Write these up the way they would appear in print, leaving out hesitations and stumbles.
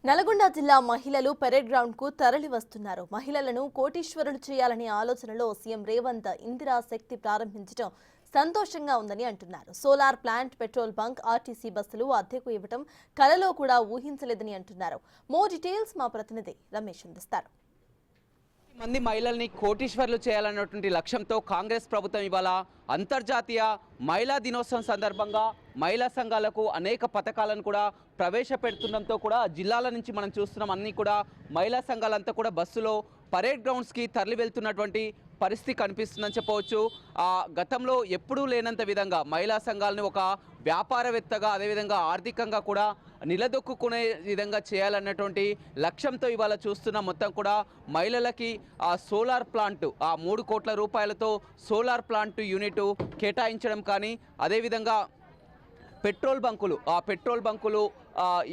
నల్గొండ జిల్లా మహిళలు parade ground కు తరలి వస్తున్నారు. మహిళలను కోటీశ్వరులు చేయాలనే ఆలోచనలో సీఎం రేవంత్ ఇందిరా శక్తి ప్రారంభించడం సంతోషంగా ఉందని అంటున్నారు. Solar plant, petrol bunk, RTC బస్సులు అద్దెకు ఇవ్వడం కలలో కూడా ఊహించలేదని అంటున్నారు. మోర్ డీటెయిల్స్ మా ప్రతినిధి రమేష్ అందిస్తారు. మంది మహిళల్ని కోటీశ్వర్లు చేయాలన్నటువంటి లక్ష్యంతో కాంగ్రెస్ ప్రభుత్వం ఇవాళ అంతర్జాతీయ మహిళా దినోత్సవం సందర్భంగా మహిళా సంఘాలకు అనేక పథకాలను కూడా ప్రవేశపెడుతుండటంతో కూడా జిల్లాల నుంచి మనం చూస్తున్నాం. అన్నీ కూడా మహిళా సంఘాలంతా కూడా బస్సులో పరేడ్ గ్రౌండ్స్కి తరలి వెళ్తున్నటువంటి పరిస్థితి కనిపిస్తుందని చెప్పవచ్చు. గతంలో ఎప్పుడూ లేనంత విధంగా మహిళా సంఘాలను ఒక వ్యాపారవేత్తగా, అదేవిధంగా ఆర్థికంగా కూడా నిలదొక్కునే విధంగా చేయాలన్నటువంటి లక్ష్యంతో ఇవాళ చూస్తున్న మొత్తం కూడా మహిళలకి సోలార్ ప్లాంట్ 3 కోట్ల రూపాయలతో సోలార్ ప్లాంట్ యూనిట్ కేటాయించడం కానీ, అదేవిధంగా పెట్రోల్ బంకులు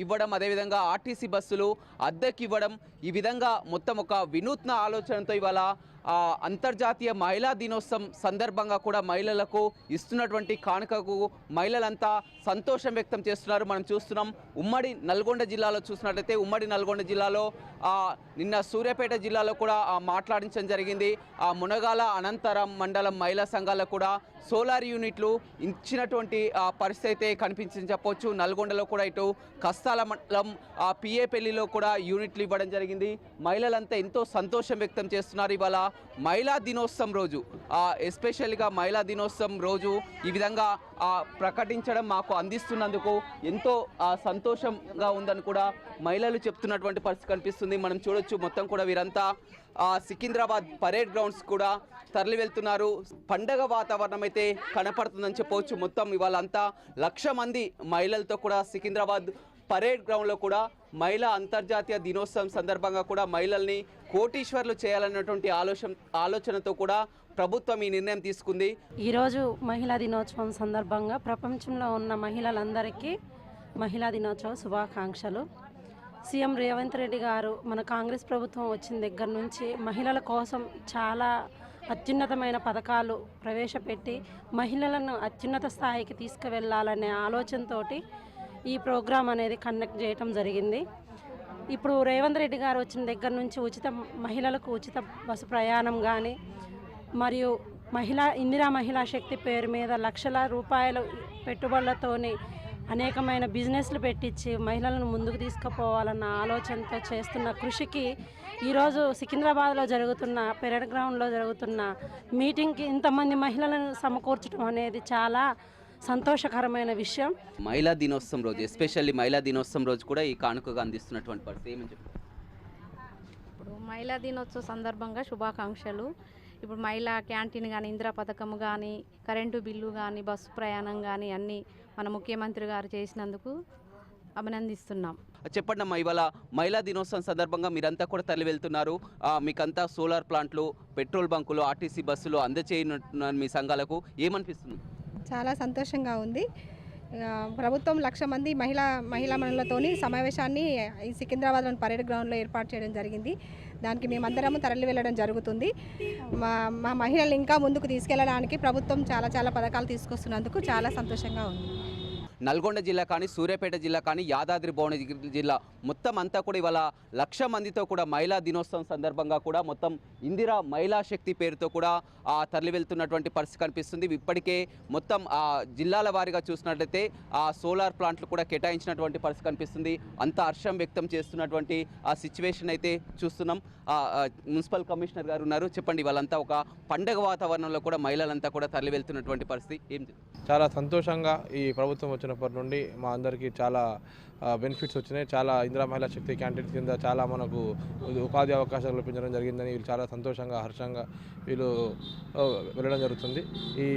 ఇవ్వడం, అదేవిధంగా ఆర్టీసీ బస్సులు అద్దెకి ఇవ్వడం, ఈ విధంగా మొత్తం ఒక వినూత్న ఆలోచనతో ఇవాళ అంతర్జాతీయ మహిళా దినోత్సవం సందర్భంగా కూడా మహిళలకు ఇస్తున్నటువంటి కానుకకు మహిళలంతా సంతోషం వ్యక్తం చేస్తున్నారు. మనం చూస్తున్నాం ఉమ్మడి నల్గొండ జిల్లాలో చూసినట్లయితే ఉమ్మడి నల్గొండ జిల్లాలో నిన్న సూర్యాపేట జిల్లాలో కూడా మాట్లాడించడం జరిగింది. మునగాల అనంతరం మండలం మహిళా సంఘాలకు కూడా సోలార్ యూనిట్లు ఇచ్చినటువంటి పరిస్థితి అయితే కనిపించింది చెప్పవచ్చు. నల్గొండలో కూడా ఇటు కస్తాల మండలం పిఏపల్లిలో కూడా యూనిట్లు ఇవ్వడం జరిగింది. మహిళలంతా ఎంతో సంతోషం వ్యక్తం చేస్తున్నారు. ఇవాళ మహిళా దినోత్సవం రోజు, ఎస్పెషల్గా మహిళా దినోత్సవం రోజు ఈ విధంగా ప్రకటించడం మాకు అందిస్తున్నందుకు ఎంతో సంతోషంగా ఉందని కూడా మహిళలు చెప్తున్నటువంటి పరిస్థితి కనిపిస్తుంది. మనం చూడొచ్చు మొత్తం కూడా వీరంతా సికింద్రాబాద్ పరేడ్ గ్రౌండ్స్ కూడా తరలి వెళ్తున్నారు. పండగ వాతావరణం అయితే కనపడుతుందని చెప్పవచ్చు. మొత్తం ఇవాళ అంతా 1,00,000 మంది మహిళలతో కూడా సికింద్రాబాద్ పరేడ్ గ్రౌండ్లో కూడా మహిళా అంతర్జాతీయ దినోత్సవం సందర్భంగా కూడా మహిళల్ని కోటీశ్వర్లు చేయాలన్నటువంటి ఆలోచనతో కూడా ప్రభుత్వం ఈ నిర్ణయం తీసుకుంది. ఈరోజు మహిళా దినోత్సవం సందర్భంగా ప్రపంచంలో ఉన్న మహిళలందరికీ మహిళా దినోత్సవ శుభాకాంక్షలు. సీఎం రేవంత్ రెడ్డి గారు మన కాంగ్రెస్ ప్రభుత్వం వచ్చిన దగ్గర నుంచి మహిళల కోసం చాలా అత్యున్నతమైన పథకాలు ప్రవేశపెట్టి మహిళలను అత్యున్నత స్థాయికి తీసుకువెళ్ళాలనే ఆలోచనతో ఈ ప్రోగ్రాం అనేది కండక్ట్ చేయటం జరిగింది. ఇప్పుడు రేవంత్ రెడ్డి గారు వచ్చిన దగ్గర నుంచి మహిళలకు ఉచిత బస్సు ప్రయాణం కానీ, మరియు ఇందిరా మహిళా శక్తి పేరు మీద లక్షల రూపాయల పెట్టుబడులతోని అనేకమైన బిజినెస్లు పెట్టించి మహిళలను ముందుకు తీసుకుపోవాలన్న ఆలోచనతో చేస్తున్న కృషికి ఈరోజు సికింద్రాబాద్లో జరుగుతున్న పెరేడ్ గ్రౌండ్లో జరుగుతున్న మీటింగ్కి ఇంతమంది మహిళలను సమకూర్చడం అనేది చాలా సంతోషకరమైన విషయం. మహిళా దినోత్సవం రోజు, ఎస్పెషల్లీ మహిళా దినోత్సవం రోజు కూడా ఈ కానుకగా అందిస్తున్నటువంటి పరిస్థితి ఏమని చెప్తారు? ఇప్పుడు మహిళా దినోత్సవ సందర్భంగా శుభాకాంక్షలు. ఇప్పుడు మహిళా క్యాంటీన్ కానీ, ఇందిరా పథకం కానీ, కరెంటు బిల్లు కానీ, బస్సు ప్రయాణం కానీ అన్నీ మన ముఖ్యమంత్రి గారు చేసినందుకు అభినందిస్తున్నాం. చెప్పండి అమ్మా, ఇవాళ మహిళా దినోత్సవం సందర్భంగా మీరంతా కూడా తరలి వెళ్తున్నారు. మీకంతా సోలార్ ప్లాంట్లు, పెట్రోల్ బంకులు, ఆర్టీసీ బస్సులు అందచేయనున్నారు మీ సంఘాలకు, ఏమనిపిస్తుంది? చాలా సంతోషంగా ఉంది. ప్రభుత్వం 1,00,000 మంది మహిళలతోని సమావేశాన్ని ఈ సికింద్రాబాద్లోని పరేడ్ గ్రౌండ్లో ఏర్పాటు చేయడం జరిగింది. దానికి మేమందరము తరలి వెళ్ళడం జరుగుతుంది. మా మహిళలు ఇంకా ముందుకు తీసుకెళ్లడానికి ప్రభుత్వం చాలా పథకాలు తీసుకొస్తున్నందుకు చాలా సంతోషంగా ఉంది. నల్గొండ జిల్లా కానీ, సూర్యాపేట జిల్లా కానీ, యాదాద్రి భువనగిరి జిల్లా మొత్తం అంతా కూడా ఇవాళ 1,00,000 మందితో కూడా మహిళా దినోత్సవం సందర్భంగా కూడా మొత్తం ఇందిరా మహిళా శక్తి పేరుతో కూడా తరలి వెళ్తున్నటువంటి పరిస్థితి కనిపిస్తుంది. ఇప్పటికే మొత్తం జిల్లాల వారీగా చూసినట్లయితే సోలార్ ప్లాంట్లు కూడా కేటాయించినటువంటి పరిస్థితి కనిపిస్తుంది. అంత హర్షం వ్యక్తం చేస్తున్నటువంటి సిచ్యువేషన్ అయితే చూస్తున్నాం. మున్సిపల్ కమిషనర్ గారు ఉన్నారు. చెప్పండి, వాళ్ళంతా ఒక పండగ వాతావరణంలో కూడా మహిళలంతా కూడా తరలి వెళ్తున్నటువంటి పరిస్థితి ఏం? చాలా సంతోషంగా ఈ ప్రభుత్వం వచ్చినప్పటి నుండి మా అందరికీ చాలా బెనిఫిట్స్ వచ్చినాయి. చాలా ఇందిరా మహిళా శక్తి క్యాంటీన్ కింద చాలా మనకు ఉపాధి అవకాశాలు కల్పించడం జరిగిందని వీళ్ళు చాలా సంతోషంగా, హర్షంగా వీళ్ళు వెళ్ళడం జరుగుతుంది. ఈ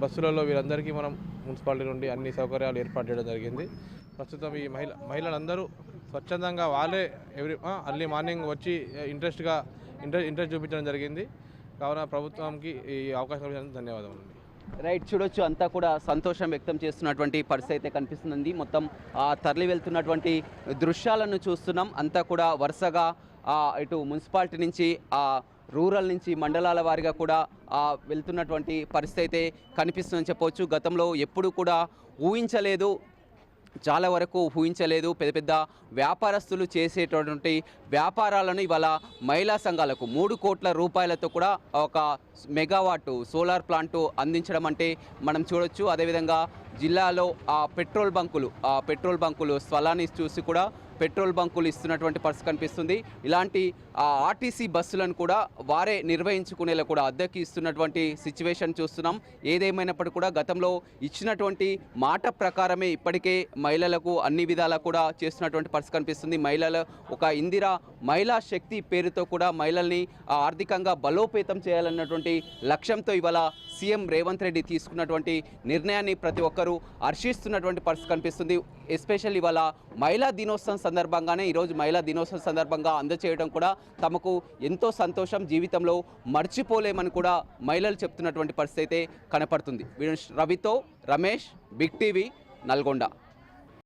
బస్సులలో వీళ్ళందరికీ మనం మున్సిపాలిటీ నుండి అన్ని సౌకర్యాలు ఏర్పాటు చేయడం జరిగింది. ప్రస్తుతం ఈ మహిళలందరూ స్వచ్ఛందంగా వాళ్ళే అర్లీ మార్నింగ్ వచ్చి ఇంట్రెస్ట్ చూపించడం జరిగింది. కావున ప్రభుత్వానికి ఈ అవకాశం కల్పించినందుకు ధన్యవాదాలు. రైట్, చూడొచ్చు అంతా కూడా సంతోషం వ్యక్తం చేస్తున్నటువంటి పరిస్థితి అయితే కనిపిస్తుంది. మొత్తం తరలి వెళ్తున్నటువంటి దృశ్యాలను చూస్తున్నాం. అంతా కూడా వరుసగా ఇటు మున్సిపాలిటీ నుంచి రూరల్ నుంచి మండలాల వారీగా కూడా వెళ్తున్నటువంటి పరిస్థితి అయితే కనిపిస్తుందని చెప్పవచ్చు. గతంలో ఎప్పుడు కూడా ఊహించలేదు చాలా వరకు ఊహించలేదు. పెద్ద పెద్ద వ్యాపారస్తులు చేసేటటువంటి వ్యాపారాలను ఇవాళ మహిళా సంఘాలకు 3 కోట్ల రూపాయలతో కూడా ఒక మెగావాట్ సోలార్ ప్లాంట్ అందించడం అంటే మనం చూడొచ్చు. అదేవిధంగా జిల్లాలో పెట్రోల్ బంకులు స్థలాన్ని చూసి కూడా పెట్రోల్ బంకులు ఇస్తున్నటువంటి పరిస్థితి కనిపిస్తుంది. ఇలాంటి ఆర్టీసీ బస్సులను కూడా వారే నిర్వహించుకునేలా కూడా అద్దెకి ఇస్తున్నటువంటి సిచ్యువేషన్ చూస్తున్నాం. ఏదేమైనప్పటికీ కూడా గతంలో ఇచ్చినటువంటి మాట ప్రకారమే ఇప్పటికే మహిళలకు అన్ని విధాలా కూడా చేస్తున్నటువంటి పరిస్థితి కనిపిస్తుంది. మహిళలు ఒక ఇందిరా మహిళా శక్తి పేరుతో కూడా మహిళల్ని ఆర్థికంగా బలోపేతం చేయాలన్నటువంటి లక్ష్యంతో ఇవాళ సీఎం రేవంత్ రెడ్డి తీసుకున్నటువంటి నిర్ణయాన్ని ప్రతి ఒక్కరూ హర్షిస్తున్నటువంటి పరిస్థితి కనిపిస్తుంది. ఎస్పెషల్లీ ఇవాళ మహిళా దినోత్సవం సందర్భంగానే ఈరోజు మహిళా దినోత్సవం సందర్భంగా అందజేయడం కూడా తమకు ఎంతో సంతోషం, జీవితంలో మర్చిపోలేమని కూడా మహిళలు చెప్తున్నటువంటి పరిస్థితి అయితే కనపడుతుంది. రవితో రమేష్, బిగ్ టీవీ, నల్గొండ.